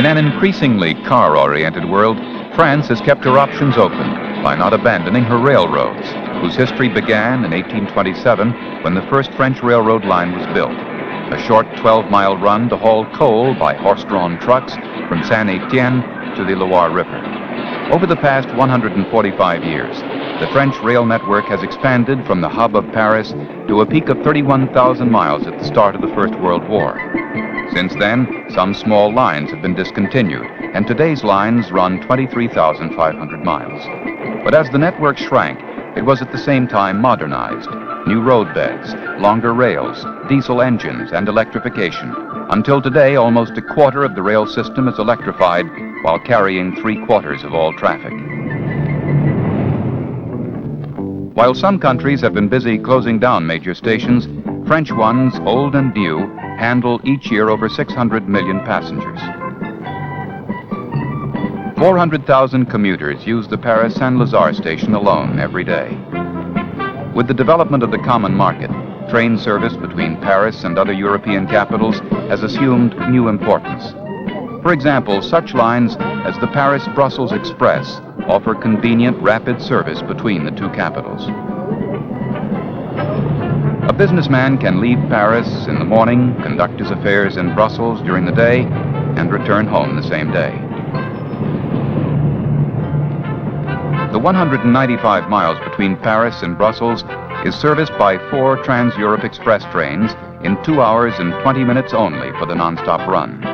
In an increasingly car-oriented world, France has kept her options open by not abandoning her railroads, whose history began in 1827 when the first French railroad line was built. A short 12-mile run to haul coal by horse-drawn trucks from Saint-Étienne to the Loire River. Over the past 145 years, the French rail network has expanded from the hub of Paris to a peak of 31,000 miles at the start of the First World War. Since then, some small lines have been discontinued, and today's lines run 23,500 miles. But as the network shrank, it was at the same time modernized. New roadbeds, longer rails, diesel engines, and electrification. Until today, almost a quarter of the rail system is electrified while carrying 3/4 of all traffic. While some countries have been busy closing down major stations, French ones, old and new, handle each year over 600 million passengers. 400,000 commuters use the Paris Saint-Lazare station alone every day. With the development of the common market, train service between Paris and other European capitals has assumed new importance. For example, such lines as the Paris-Brussels Express offer convenient, rapid service between the two capitals. A businessman can leave Paris in the morning, conduct his affairs in Brussels during the day, and return home the same day. The 195 miles between Paris and Brussels is serviced by 4 Trans-Europe Express trains in 2 hours and 20 minutes only for the non-stop run.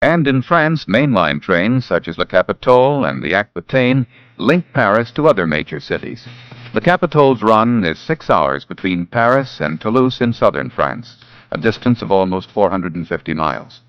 And in France, mainline trains such as the Capitole and the Aerotrain link Paris to other major cities. The Capitole's run is 6 hours between Paris and Toulouse in southern France, a distance of almost 450 miles.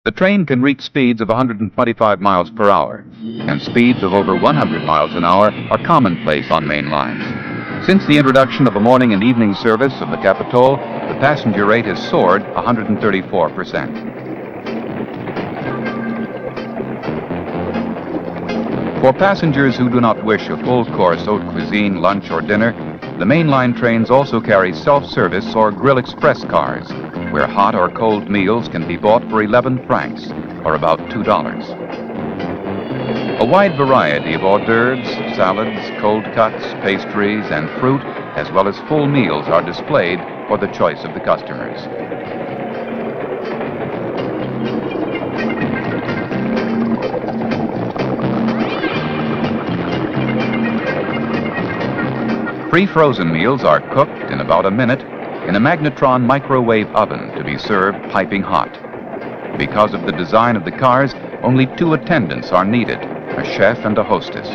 The train can reach speeds of 125 miles per hour, and speeds of over 100 miles an hour are commonplace on main lines. Since the introduction of a morning and evening service of the Capitole, the passenger rate has soared 134%. For passengers who do not wish a full-course haute cuisine, lunch, or dinner, the mainline trains also carry self-service or grill express cars, where hot or cold meals can be bought for 11 francs, or about $2. A wide variety of hors d'oeuvres, salads, cold cuts, pastries, and fruit, as well as full meals are displayed for the choice of the customers. Pre-frozen meals are cooked in about a minute in a magnetron microwave oven to be served piping hot. Because of the design of the cars, only 2 attendants are needed, a chef and a hostess.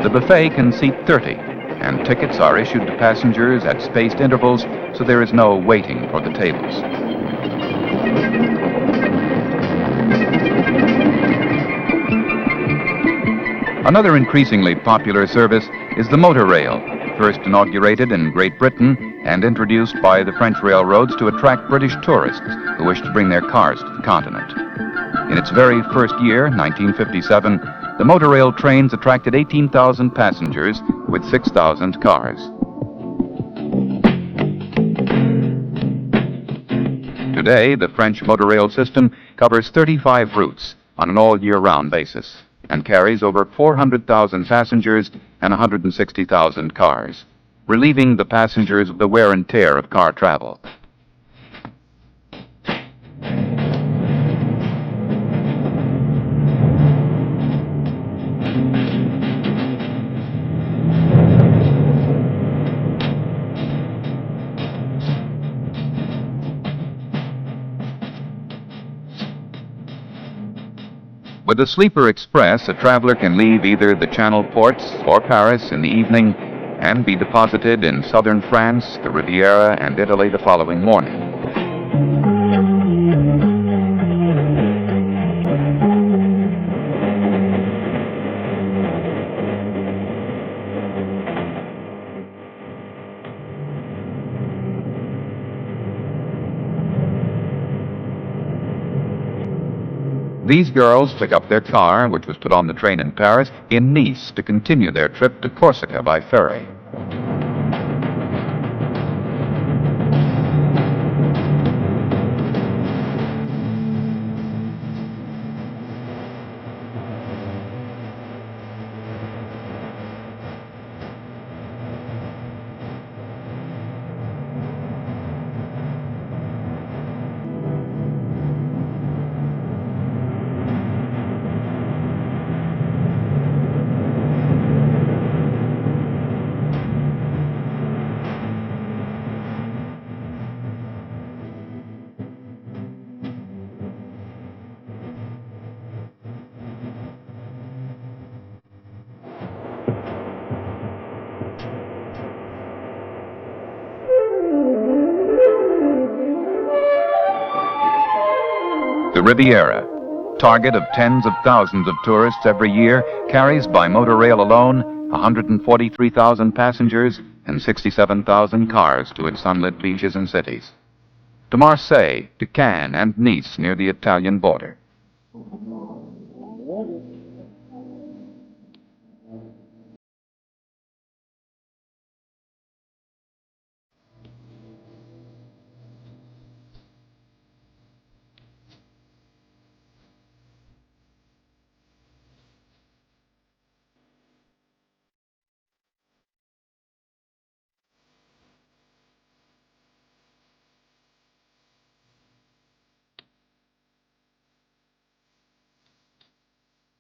The buffet can seat 30, and tickets are issued to passengers at spaced intervals, so there is no waiting for the tables. Another increasingly popular service is the monorail, first inaugurated in Great Britain and introduced by the French railroads to attract British tourists who wish to bring their cars to the continent. In its very first year, 1957, the monorail trains attracted 18,000 passengers with 6,000 cars. Today, the French monorail system covers 35 routes on an all-year-round basis and carries over 400,000 passengers and 160,000 cars, relieving the passengers of the wear and tear of car travel. With the Sleeper Express, a traveler can leave either the Channel ports or Paris in the evening and be deposited in southern France, the Riviera, and Italy the following morning. These girls pick up their car, which was put on the train in Paris, in Nice to continue their trip to Corsica by ferry. The Riviera, target of tens of thousands of tourists every year, carries by motor rail alone 143,000 passengers and 67,000 cars to its sunlit beaches and cities. To Marseille, to Cannes, and Nice near the Italian border.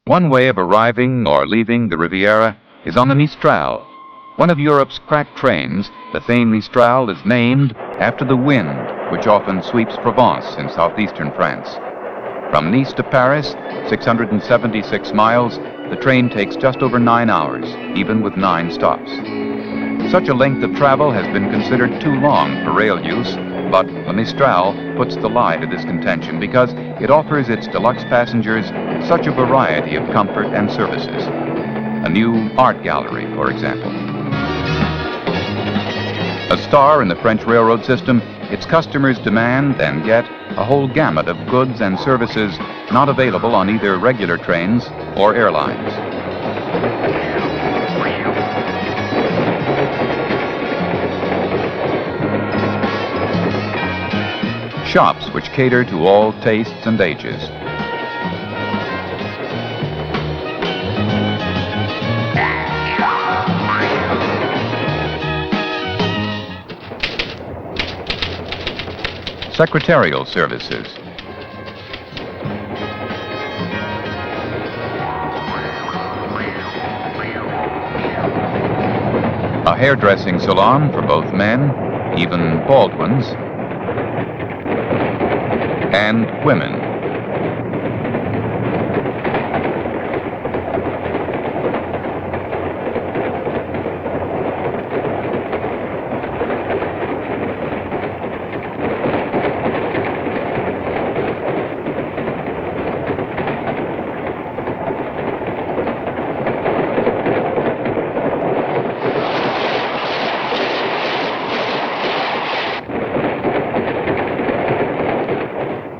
One way of arriving or leaving the Riviera is on the Mistral. One of Europe's crack trains, the famed Mistral is named after the wind which often sweeps Provence in southeastern France. From Nice to Paris, 676 miles, the train takes just over 9 hours, even with 9 stops. Such a length of travel has been considered too long for rail use, but the Mistral puts the lie to this contention because it offers its deluxe passengers such a variety of comfort and services. A new art gallery, for example. A star in the French railroad system, its customers demand and get a whole gamut of goods and services not available on either regular trains or airlines. Shops which cater to all tastes and ages. Secretarial services. A hairdressing salon for both men, even bald ones, and women.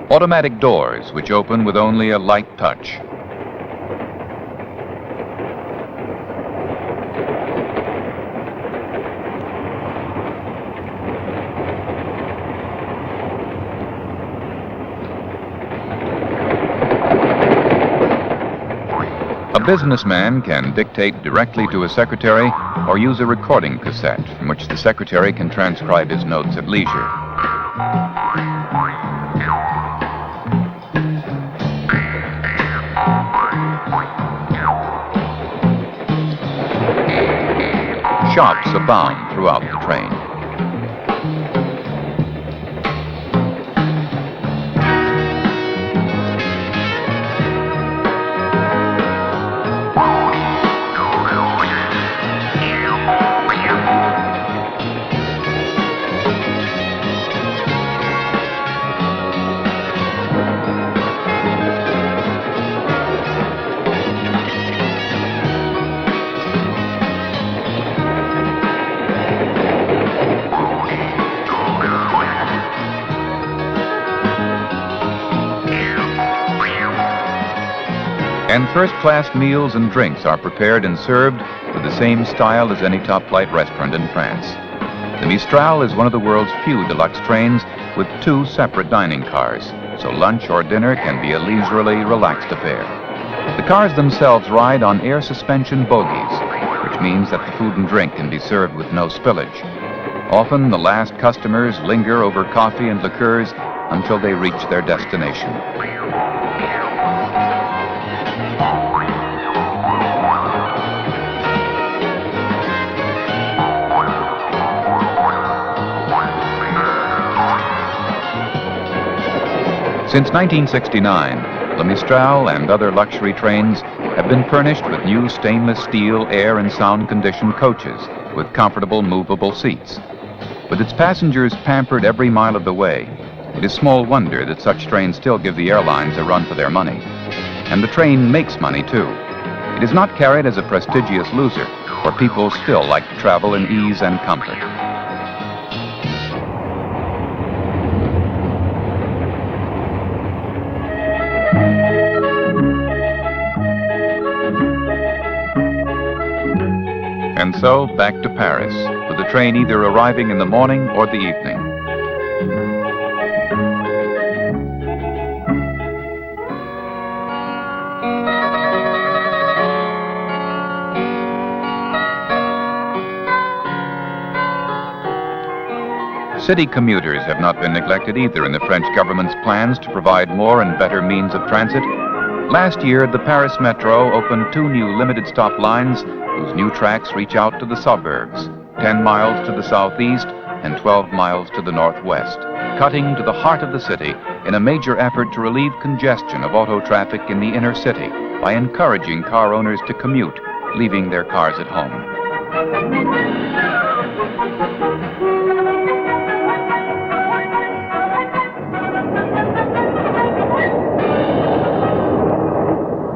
Automatic doors which open with only a light touch. A businessman can dictate directly to a secretary or use a recording cassette from which the secretary can transcribe his notes at leisure. Shops abound throughout the train. And first-class meals and drinks are prepared and served with the same style as any top-flight restaurant in France. The Mistral is one of the world's few deluxe trains with 2 separate dining cars, so lunch or dinner can be a leisurely, relaxed affair. The cars themselves ride on air suspension bogies, which means that the food and drink can be served with no spillage. Often, the last customers linger over coffee and liqueurs until they reach their destination. Since 1969, the Mistral and other luxury trains have been furnished with new stainless steel air and sound conditioned coaches with comfortable movable seats. With its passengers pampered every mile of the way, it is small wonder that such trains still give the airlines a run for their money. And the train makes money, too. It is not carried as a prestigious loser, for people still like to travel in ease and comfort. And so, back to Paris, with the train either arriving in the morning or the evening. City commuters have not been neglected either in the French government's plans to provide more and better means of transit. Last year, the Paris Metro opened 2 new limited stop lines whose new tracks reach out to the suburbs, 10 miles to the southeast and 12 miles to the northwest, cutting to the heart of the city in a major effort to relieve congestion of auto traffic in the inner city by encouraging car owners to commute, leaving their cars at home.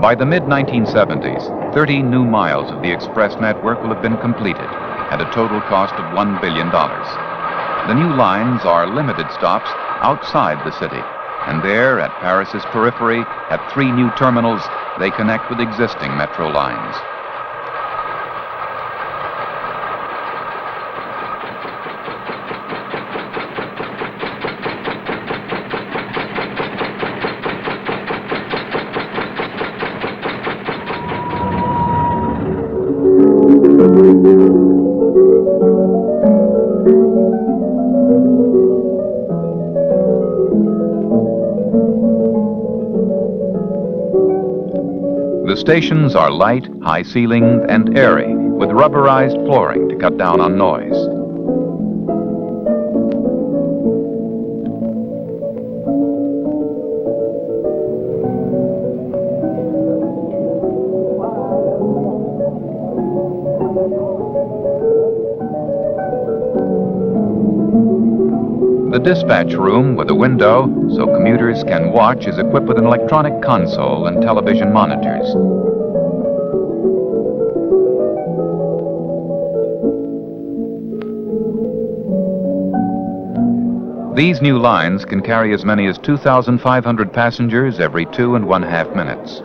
By the mid-1970s, 30 new miles of the express network will have been completed at a total cost of $1 billion. The new lines are limited stops outside the city, and there, at Paris's periphery, at 3 new terminals, they connect with existing metro lines. The stations are light, high-ceilinged, and airy, with rubberized flooring to cut down on noise. The dispatch room with a window so commuters can watch is equipped with an electronic console and television monitors. These new lines can carry as many as 2,500 passengers every 2.5 minutes.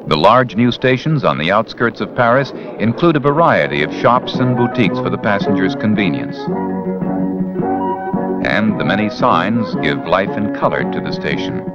The large new stations on the outskirts of Paris include a variety of shops and boutiques for the passengers' convenience. And the many signs give life and color to the station.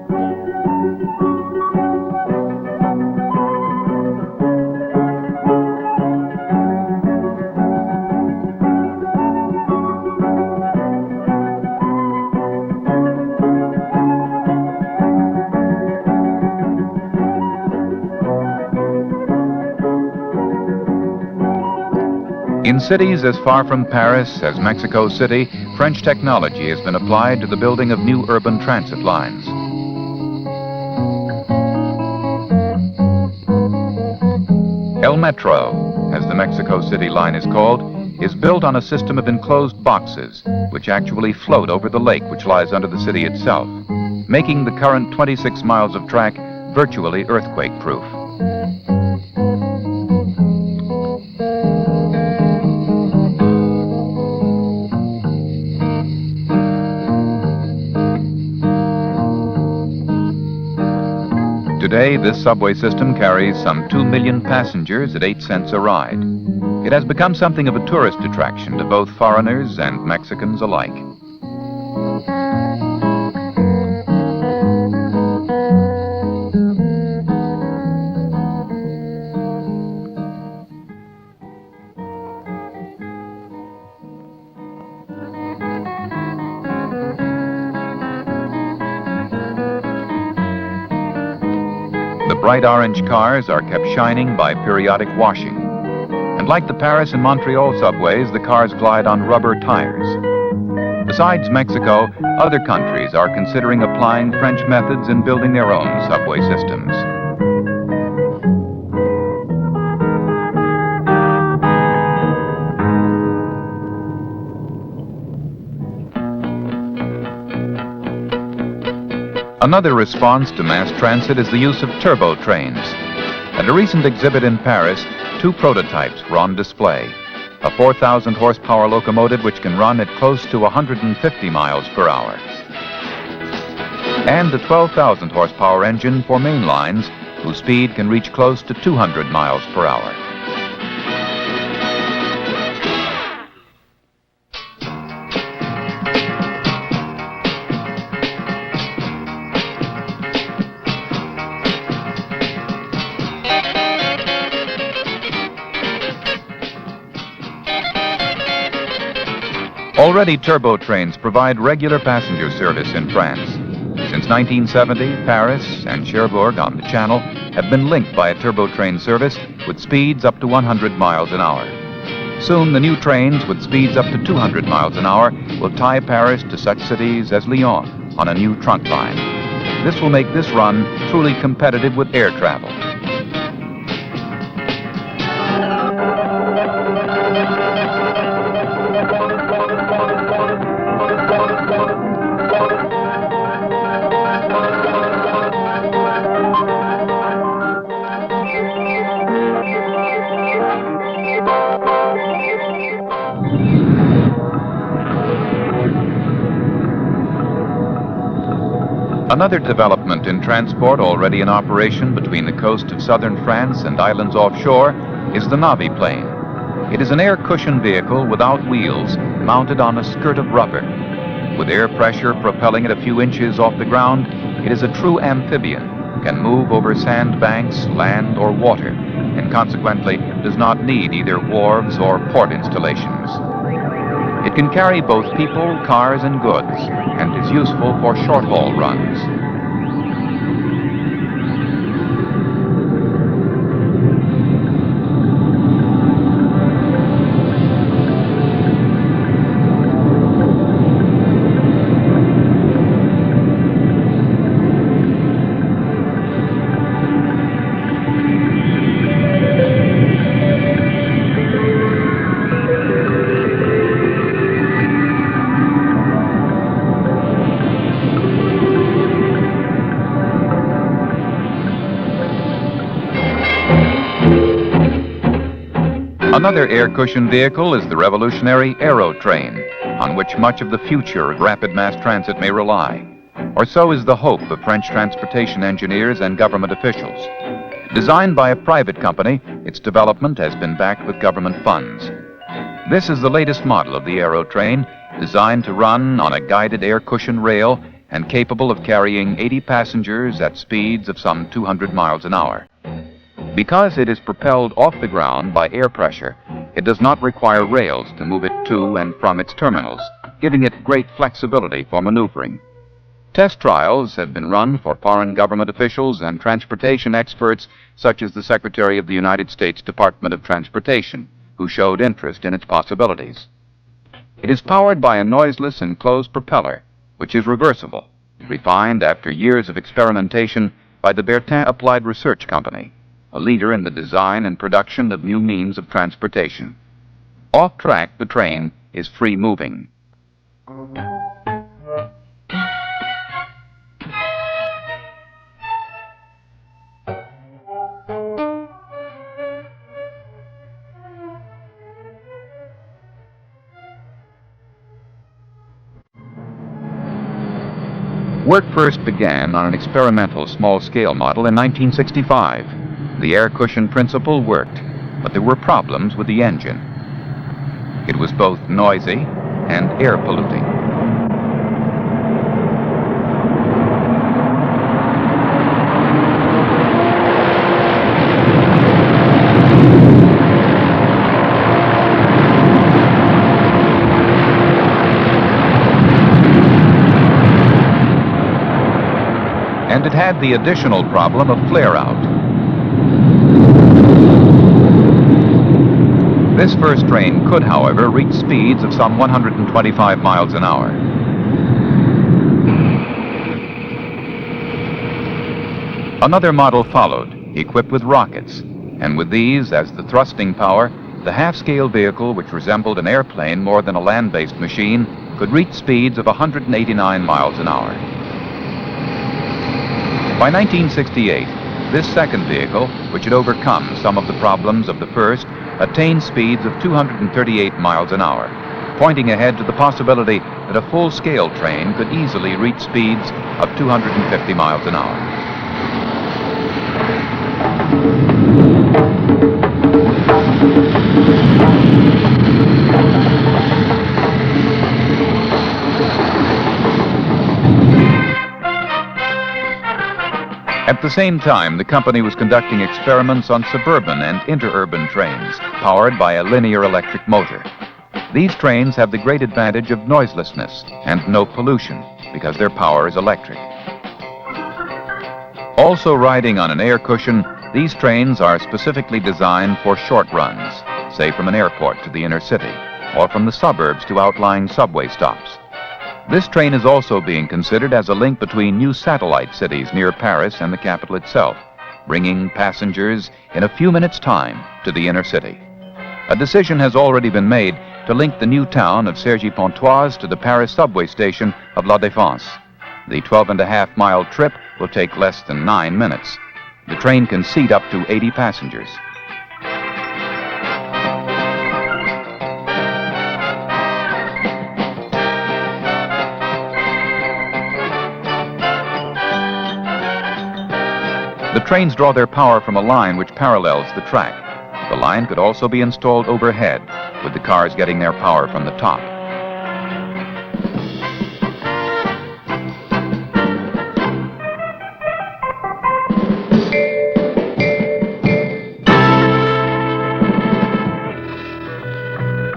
In cities as far from Paris as Mexico City, French technology has been applied to the building of new urban transit lines. El Metro, as the Mexico City line is called, is built on a system of enclosed boxes, which actually float over the lake which lies under the city itself, making the current 26 miles of track virtually earthquake-proof. Today, this subway system carries some 2 million passengers at 8 cents a ride. It has become something of a tourist attraction to both foreigners and Mexicans alike. The bright orange cars are kept shining by periodic washing. And like the Paris and Montreal subways, the cars glide on rubber tires. Besides Mexico, other countries are considering applying French methods in building their own subway systems. Another response to mass transit is the use of turbo trains. At a recent exhibit in Paris, 2 prototypes were on display. A 4,000 horsepower locomotive which can run at close to 150 miles per hour. And a 12,000 horsepower engine for main lines whose speed can reach close to 200 miles per hour. Already, turbo trains provide regular passenger service in France. Since 1970, Paris and Cherbourg on the Channel have been linked by a turbo train service with speeds up to 100 miles an hour. Soon, the new trains with speeds up to 200 miles an hour will tie Paris to such cities as Lyon on a new trunk line. This will make this run truly competitive with air travel. Another development in transport already in operation between the coast of southern France and islands offshore is the Naviplane. It is an air cushion vehicle without wheels, mounted on a skirt of rubber. With air pressure propelling it a few inches off the ground, it is a true amphibian, can move over sandbanks, land, or water, and consequently does not need either wharves or port installations. It can carry both people, cars, and goods, and is useful for short-haul runs. Another air cushion vehicle is the revolutionary Aerotrain, on which much of the future of rapid mass transit may rely. Or so is the hope of French transportation engineers and government officials. Designed by a private company, its development has been backed with government funds. This is the latest model of the Aerotrain, designed to run on a guided air cushion rail and capable of carrying 80 passengers at speeds of some 200 miles an hour. Because it is propelled off the ground by air pressure, it does not require rails to move it to and from its terminals, giving it great flexibility for maneuvering. Test trials have been run for foreign government officials and transportation experts, such as the Secretary of the United States Department of Transportation, who showed interest in its possibilities. It is powered by a noiseless enclosed propeller, which is reversible, refined after years of experimentation by the Bertin Applied Research Company, a leader in the design and production of new means of transportation. Off track, the train is free moving. Work first began on an experimental small-scale model in 1965. The air cushion principle worked, but there were problems with the engine. It was both noisy and air polluting. And it had the additional problem of flare-out. This first train could, however, reach speeds of some 125 miles an hour. Another model followed, equipped with rockets, and with these as the thrusting power, the half-scale vehicle, which resembled an airplane more than a land-based machine, could reach speeds of 189 miles an hour. By 1968, this second vehicle, which had overcome some of the problems of the first, attained speeds of 238 miles an hour, pointing ahead to the possibility that a full-scale train could easily reach speeds of 250 miles an hour. At the same time, the company was conducting experiments on suburban and interurban trains, powered by a linear electric motor. These trains have the great advantage of noiselessness and no pollution, because their power is electric. Also riding on an air cushion, these trains are specifically designed for short runs, say from an airport to the inner city, or from the suburbs to outlying subway stops. This train is also being considered as a link between new satellite cities near Paris and the capital itself, bringing passengers in a few minutes' time to the inner city. A decision has already been made to link the new town of Cergy-Pontoise to the Paris subway station of La Défense. The 12.5-mile trip will take less than 9 minutes. The train can seat up to 80 passengers. The trains draw their power from a line which parallels the track. The line could also be installed overhead, with the cars getting their power from the top.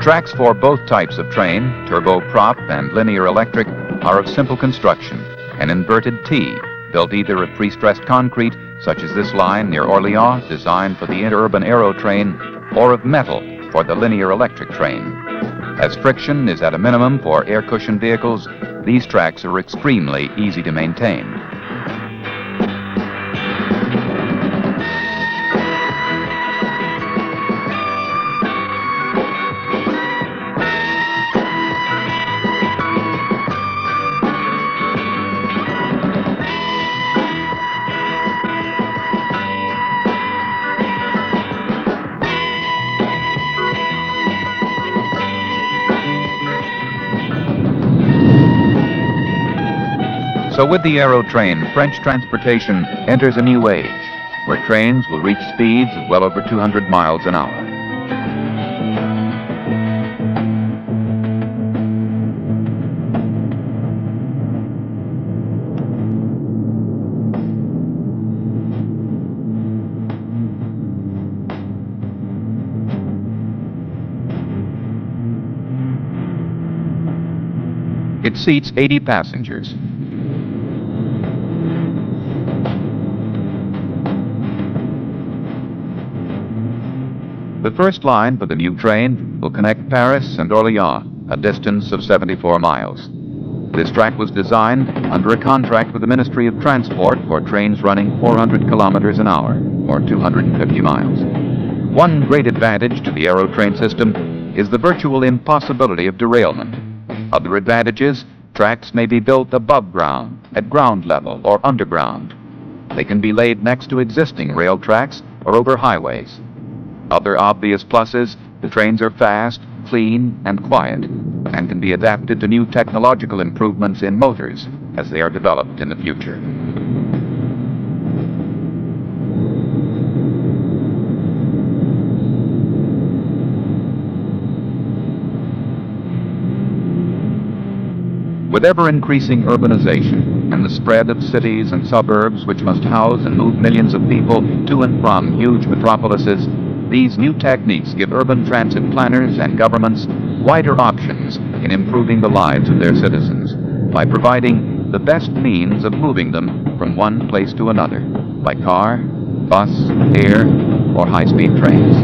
Tracks for both types of train, turboprop and linear electric, are of simple construction, an inverted T, built either of pre-stressed concrete, such as this line near Orléans, designed for the interurban Aerotrain, or of metal for the linear electric train. As friction is at a minimum for air cushion vehicles, these tracks are extremely easy to maintain. So with the Aerotrain, French transportation enters a new age, where trains will reach speeds of well over 200 miles an hour. It seats 80 passengers. The first line for the new train will connect Paris and Orléans, a distance of 74 miles. This track was designed under a contract with the Ministry of Transport for trains running 400 kilometers an hour, or 250 miles. One great advantage to the Aerotrain system is the virtual impossibility of derailment. Other advantages: tracks may be built above ground, at ground level, or underground. They can be laid next to existing rail tracks or over highways. Other obvious pluses: the trains are fast, clean, and quiet. and can be adapted to new technological improvements in motors as they are developed in the future. With ever-increasing urbanization and the spread of cities and suburbs which must house and move millions of people to and from huge metropolises, these new techniques give urban transit planners and governments wider options in improving the lives of their citizens by providing the best means of moving them from one place to another by car, bus, air, or high-speed trains.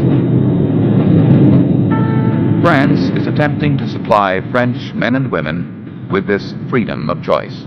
France is attempting to supply French men and women with this freedom of choice.